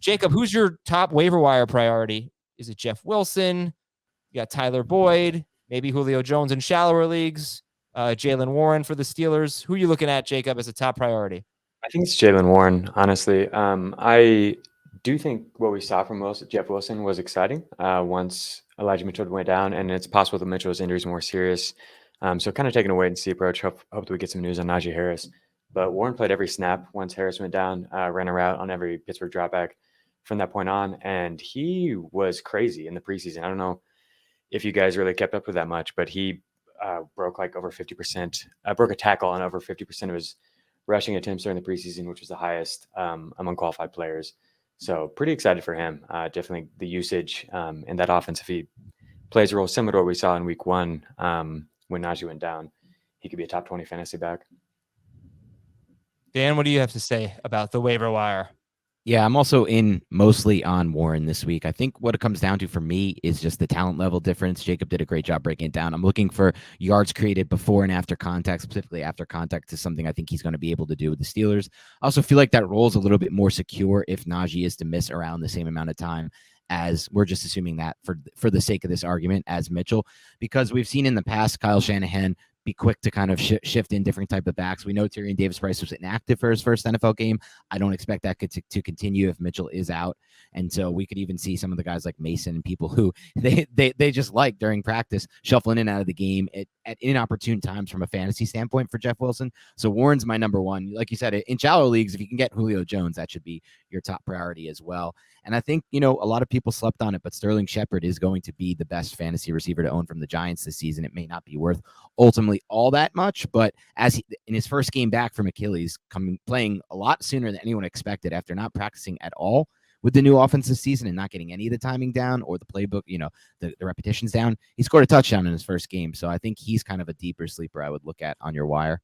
Jacob, who's your top waiver wire priority? Is it Jeff Wilson? You got Tyler Boyd, maybe Julio Jones in shallower leagues, Jaylen Warren for the Steelers. Who are you looking at, Jacob, as a top priority? I think it's Jaylen Warren, honestly. I do think what we saw from Jeff Wilson was exciting once Elijah Mitchell went down, and it's possible that Mitchell's injury is more serious. So kind of taking a wait-and-see approach. Hope that we get some news on Najee Harris. But Warren played every snap once Harris went down, ran a route on every Pittsburgh dropback from that point on, and he was crazy in the preseason. I don't know if you guys really kept up with that much, but he broke like over 50%, broke a tackle on over 50% of his rushing attempts during the preseason, which was the highest among qualified players. So pretty excited for him. Definitely the usage in that offense, if he plays a role similar to what we saw in week 1 when Najee went down, he could be a top 20 fantasy back. Dan, what do you have to say about the waiver wire? Yeah, I'm also in mostly on Warren this week. I think what it comes down to for me is just the talent level difference. Jacob did a great job breaking it down. I'm looking for yards created before and after contact, specifically after contact, is something I think he's going to be able to do with the Steelers. I also feel like that role is a little bit more secure if Najee is to miss around the same amount of time, as we're just assuming that for the sake of this argument, as Mitchell, because we've seen in the past Kyle Shanahan be quick to kind of shift in different type of backs. We know Tyrion Davis-Price was inactive for his first NFL game. I don't expect that to continue if Mitchell is out. And so we could even see some of the guys like Mason and people who they just like during practice shuffling in and out of the game at inopportune times from a fantasy standpoint for Jeff Wilson. So Warren's my number one. Like you said, in shallow leagues, if you can get Julio Jones, that should be your top priority as well. And I think, a lot of people slept on it, but Sterling Shepard is going to be the best fantasy receiver to own from the Giants this season. It may not be worth ultimately all that much, but in his first game back from Achilles, playing a lot sooner than anyone expected after not practicing at all with the new offense this season and not getting any of the timing down or the playbook, the repetitions down, he scored a touchdown in his first game. So I think he's kind of a deeper sleeper I would look at on your wire.